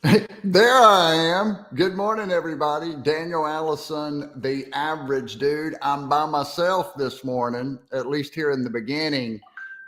There I am. Good morning, everybody. Daniel Allison, the average dude. I'm by myself this morning, at least here in the beginning.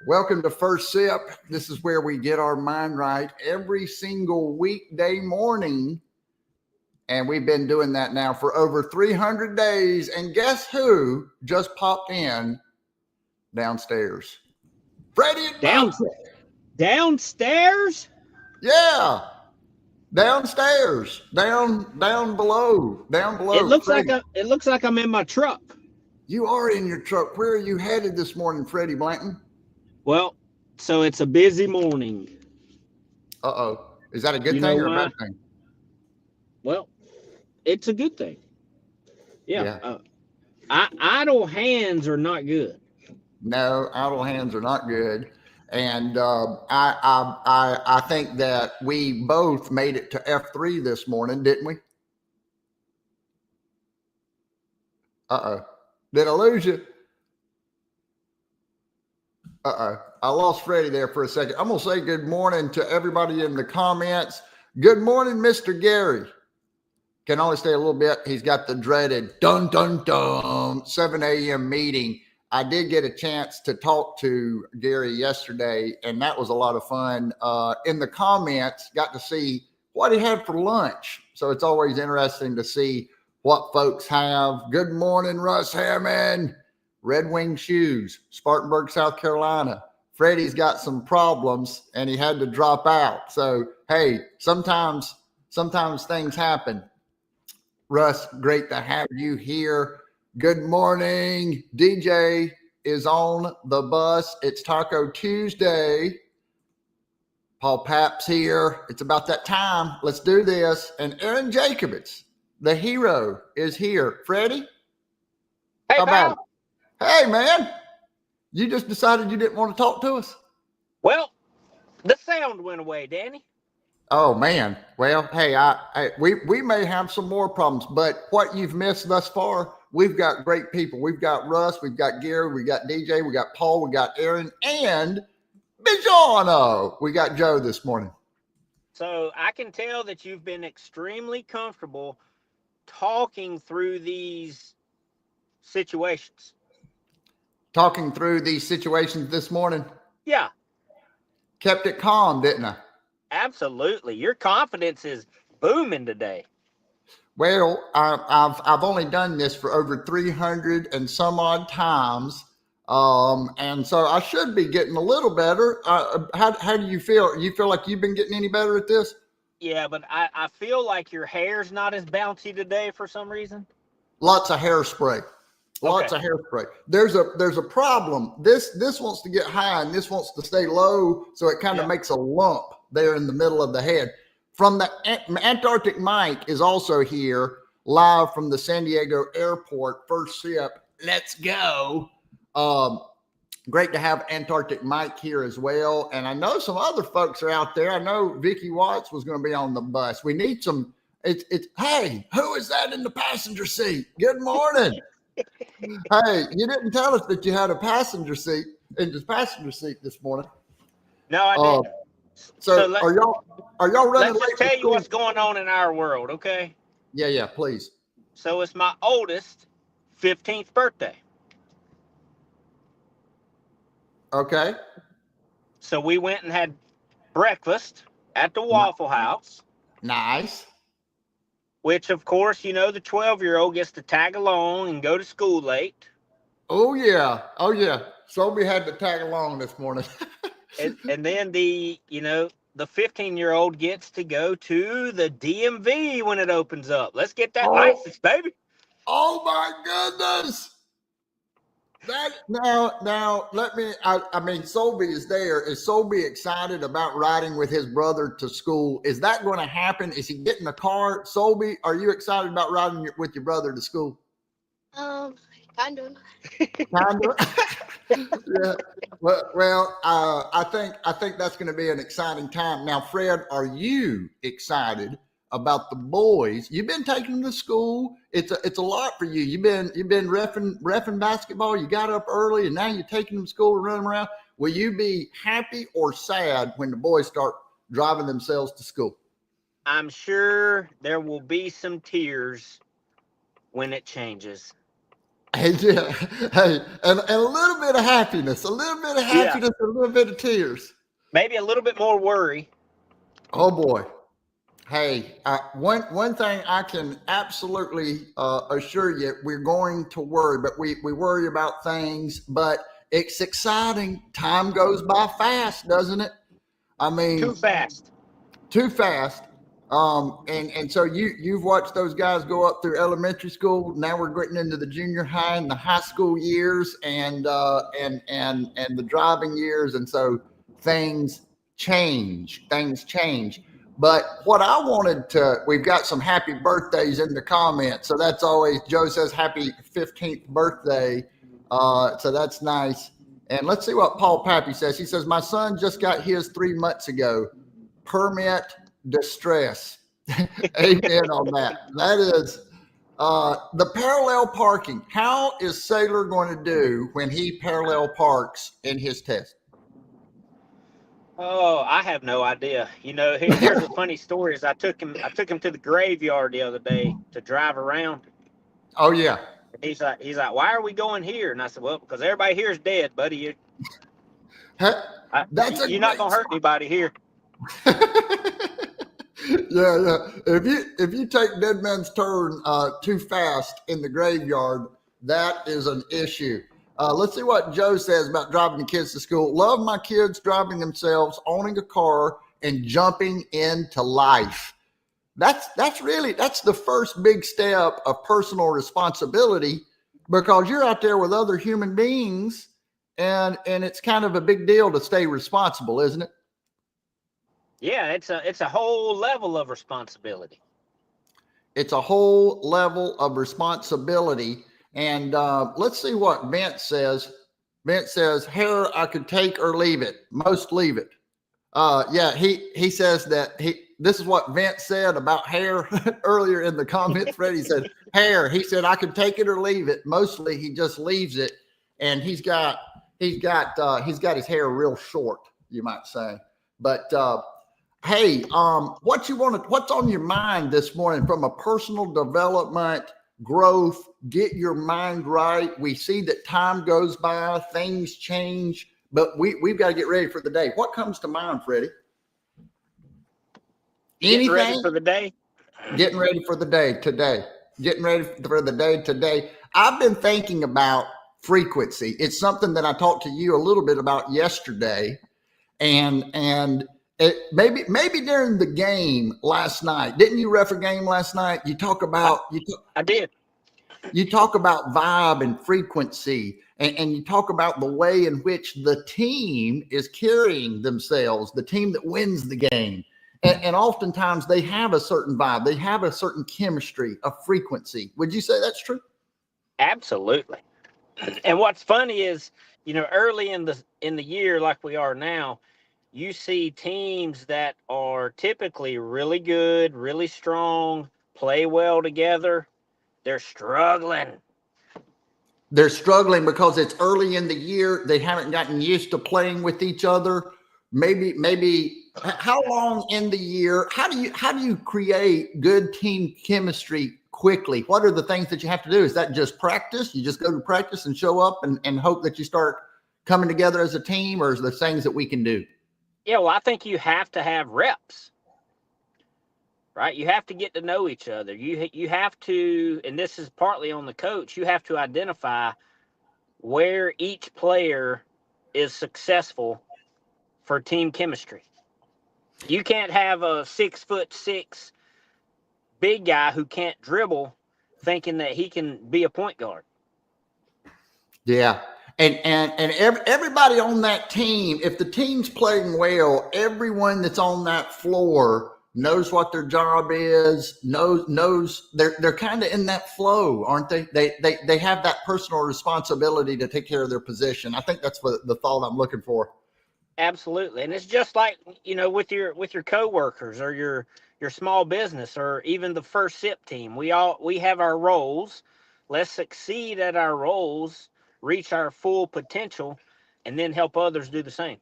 Welcome to First Sip. This is where we get our mind right every single weekday morning. And we've been doing that now for over 300 days. And guess who just popped in downstairs? Freddie and Down, Bubba. downstairs? Yeah. Downstairs, down below, Freddie. It looks like I'm in my truck. You are in your truck. Where are you headed this morning, Freddie Blanton? Well, so it's a busy morning. Uh-oh. Is that a good You thing know or a why? bad thing? Well, it's a good thing. Yeah. Idle hands are not good. No, idle hands are not good. And I think that we both made it to F3 this morning, didn't we? Uh-oh. Did I lose you? Uh-oh. I lost Freddie there for a second. I'm going to say good morning to everybody in the comments. Good morning, Mr. Gary. Can only stay a little bit. He's got the dreaded dun, dun, dun, 7 a.m. meeting. I did get a chance to talk to Gary yesterday, and that was a lot of fun. In the comments, got to see what he had for lunch. So it's always interesting to see what folks have. Good morning, Russ Hammond. Red Wing Shoes, Spartanburg, South Carolina. Freddie's got some problems, and he had to drop out. So, hey, sometimes things happen. Russ, great to have you here. Good morning. DJ is on the bus. It's Taco Tuesday. Paul Papp's here. It's about that time. Let's do this. And Aaron Jacobitz, the hero, is here. Freddie? Hey, pal. Hey, man. You just decided you didn't want to talk to us? Well, the sound went away, Danny. Oh, man. Well, hey, we may have some more problems, but what you've missed thus far, we've got great people. We've got Russ, we've got Gary, we got DJ, we got Paul, we got Aaron, and Bijano. We got Joe this morning. So I can tell that you've been extremely comfortable talking through these situations. Talking through these situations this morning? Yeah. Kept it calm, didn't I? Absolutely. Your confidence is booming today. Well, I've only done this for over 300 and some odd times. And so I should be getting a little better. How do you feel? You feel like you've been getting any better at this? Yeah, but I feel like your hair's not as bouncy today for some reason. Lots of hairspray. Lots of hairspray. There's a problem. This wants to get high and this wants to stay low, so it kind of makes a lump there in the middle of the head. From the Antarctic Mike is also here live from the San Diego airport. First Sip. Let's go. Great to have Antarctic Mike here as well. And I know some other folks are out there. I know Vicky Watts was going to be on the bus. We need some. It's hey, who is that in the passenger seat? Good morning. Hey, you didn't tell us that you had a passenger seat in the passenger seat this morning. No, I didn't. So are y'all running? Let's just tell you what's going on in our world, okay? Yeah, please. So it's my oldest 15th birthday. Okay. So we went and had breakfast at the Waffle House. Nice. Which, of course, the 12-year-old gets to tag along and go to school late. Oh, yeah. Sobe had to tag along this morning. and then the 15-year-old gets to go to the DMV when it opens up. Let's get that license, baby. Oh, my goodness. Now, let me, I mean, Sobe is there. Is Sobe excited about riding with his brother to school? Is that going to happen? Is he getting a car? Sobe, are you excited about riding with your brother to school? Kind of. Yeah. Well, I think that's going to be an exciting time. Now, Fred, are you excited about the boys? You've been taking them to school. It's a lot for you. You've been reffing basketball. You got up early, and now you're taking them to school and running around. Will you be happy or sad when the boys start driving themselves to school? I'm sure there will be some tears when it changes. And yeah, hey, and a little bit of happiness, a little bit of Yeah. happiness, a little bit of tears. Maybe a little bit more worry. Oh boy. Hey, one thing I can absolutely assure you, we're going to worry, but we worry about things, but it's exciting. Time goes by fast, doesn't it? I mean, Too fast. too fast. And so you've watched those guys go up through elementary school. Now we're getting into the junior high and the high school years, and the driving years, and so things change. Things change. But what I wanted to, we've got some happy birthdays in the comments. So that's always, Joe says happy 15th birthday. So that's nice. And let's see what Paul Pappy says. He says, my son just got his 3 months ago. Permit distress. Amen on that. That is the parallel parking. How is Sailor going to do when he parallel parks in his test? Oh, I have no idea. Here's a funny story. Is I took him to the graveyard the other day to drive around. Oh yeah. He's like, why are we going here? And I said, well, because everybody here is dead, buddy. You're not gonna hurt anybody here. Yeah. If you take Dead Man's Turn too fast in the graveyard, that is an issue. Let's see what Joe says about driving the kids to school. Love my kids driving themselves, owning a car, and jumping into life. That's the first big step of personal responsibility, because you're out there with other human beings, and it's kind of a big deal to stay responsible, isn't it? Yeah, it's a whole level of responsibility. It's a whole level of responsibility. And let's see what Vince says. Vince says, hair I could take or leave it. Most leave it. Yeah, he says that this is what Vince said about hair earlier in the comments. Freddie said, hair. He said I could take it or leave it. Mostly he just leaves it. And he's got his hair real short, you might say. But hey, what's on your mind this morning from a personal development, growth, get your mind right? We see that time goes by, things change, but we've got to get ready for the day. What comes to mind, Freddie? Getting ready for the day? Getting ready for the day today. Getting ready for the day today. I've been thinking about frequency. It's something that I talked to you a little bit about yesterday, and it, maybe during the game last night. Didn't you ref a game last night? You talk about I did. You talk about vibe and frequency, and you talk about the way in which the team is carrying themselves, the team that wins the game. And oftentimes they have a certain vibe, they have a certain chemistry, a frequency. Would you say that's true? Absolutely. And what's funny is, early in the year, like we are now, you see teams that are typically really good, really strong, play well together. They're struggling. They're struggling because it's early in the year. They haven't gotten used to playing with each other. Maybe how long in the year? How do you create good team chemistry quickly? What are the things that you have to do? Is that just practice? You just go to practice and show up and hope that you start coming together as a team, or is there things that we can do? Yeah, well, I think you have to have reps, right? You have to get to know each other. You have to, and this is partly on the coach, you have to identify where each player is successful for team chemistry. You can't have a 6'6" big guy who can't dribble thinking that he can be a point guard. Yeah. And everybody on that team, if the team's playing well, everyone that's on that floor knows what their job is, knows they're kind of in that flow, aren't they? They have that personal responsibility to take care of their position. I think that's what the thought I'm looking for. Absolutely. And it's just like, with your coworkers or your small business, or even the first SIP team. We have our roles. Let's succeed at our roles, reach our full potential, and then help others do the same.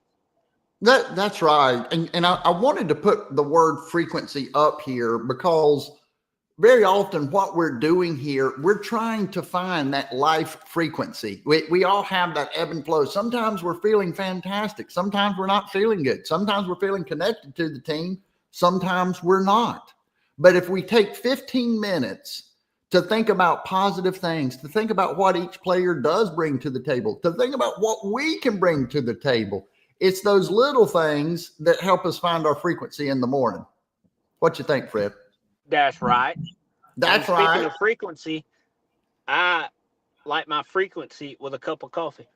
That's right. And I wanted to put the word frequency up here because very often what we're doing here, we're trying to find that life frequency. We all have that ebb and flow. Sometimes we're feeling fantastic. Sometimes we're not feeling good. Sometimes we're feeling connected to the team. Sometimes we're not. But if we take 15 minutes to think about positive things, to think about what each player does bring to the table, to think about what we can bring to the table, it's those little things that help us find our frequency in the morning. What you think, Fred? That's right. That's and speaking right. of frequency, I like my frequency with a cup of coffee.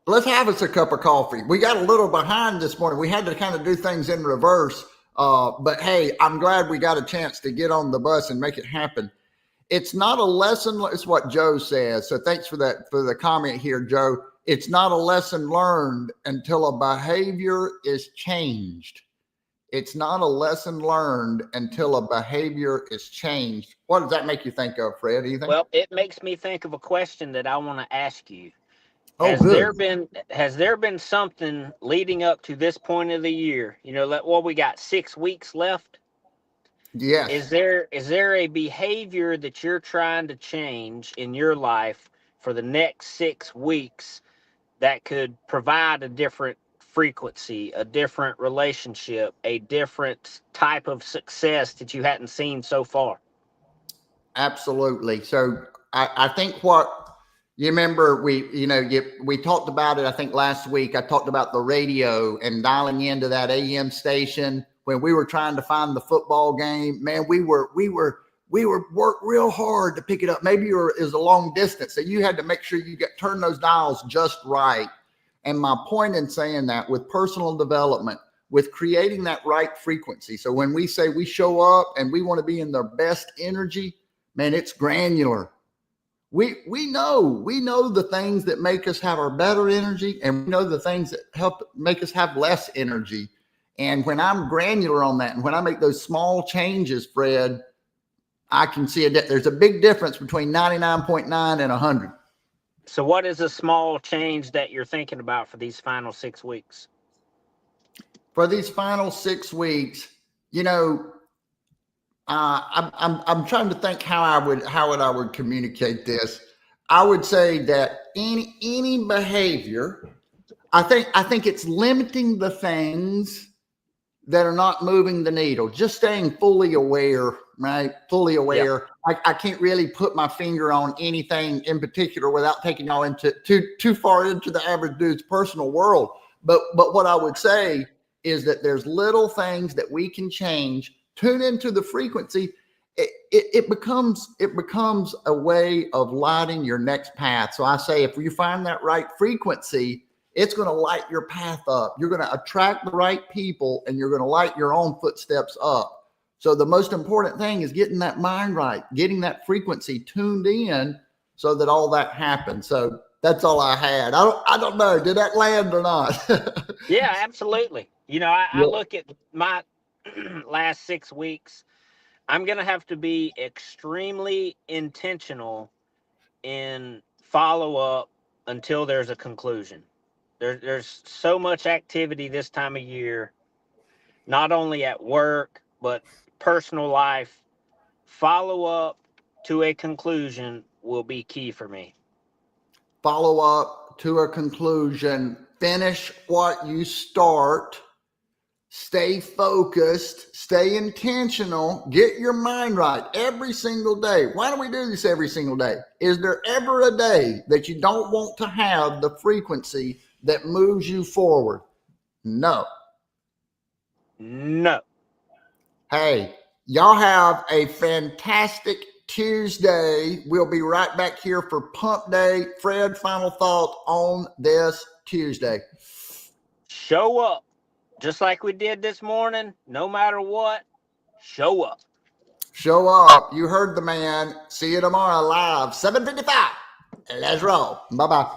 Let's have us a cup of coffee. We got a little behind this morning. We had to kind of do things in reverse. But hey, I'm glad we got a chance to get on the bus and make it happen. It's not a lesson. It's what Joe says. So thanks for that, for the comment here, Joe. It's not a lesson learned until a behavior is changed. It's not a lesson learned until a behavior is changed. What does that make you think of, Fred? Anything? Well, it makes me think of a question that I want to ask you. Oh, Has good. there been something leading up to this point of the year? You know, well, we got 6 weeks left. Yes. Is there a behavior that you're trying to change in your life for the next 6 weeks that could provide a different frequency, a different relationship, a different type of success that you hadn't seen so far? Absolutely. So I think what you remember, we talked about it, I think last week. I talked about the radio and dialing into that AM station when we were trying to find the football game. Man, we were worked real hard to pick it up. Maybe it was a long distance, so you had to make sure you turn those dials just right. And my point in saying that, with personal development, with creating that right frequency. So when we say we show up and we want to be in their best energy, man, it's granular. We know the things that make us have our better energy, and we know the things that help make us have less energy. And when I'm granular on that, and when I make those small changes, Fred, I can see there's a big difference between 99.9 and 100. So what is a small change that you're thinking about for these final 6 weeks? For these final 6 weeks, I'm trying to think how I would communicate this. I would say that any behavior, I think it's limiting the things that are not moving the needle, just staying fully aware, right? Fully aware. Yeah. I can't really put my finger on anything in particular without taking y'all into too far into the average dude's personal world. But what I would say is that there's little things that we can change. Tune into the frequency. It becomes a way of lighting your next path. So I say, if you find that right frequency, it's going to light your path up. You're going to attract the right people, and you're going to light your own footsteps up. So the most important thing is getting that mind right, getting that frequency tuned in so that all that happens. So that's all I had. I don't know. Did that land or not? Yeah, absolutely. I look at my last 6 weeks. I'm going to have to be extremely intentional in follow-up until there's a conclusion. There's so much activity this time of year, not only at work, but personal life. Follow up to a conclusion will be key for me. Follow up to a conclusion. Finish what you start. Stay focused. Stay intentional. Get your mind right every single day. Why do we do this every single day? Is there ever a day that you don't want to have the frequency that moves you forward? No. Hey, y'all have a fantastic Tuesday. We'll be right back here for Pump Day. Fred, final thought on this Tuesday. Show up. Just like we did this morning, no matter what, show up. Show up. You heard the man. See you tomorrow live, 7:55. Let's roll. Bye-bye.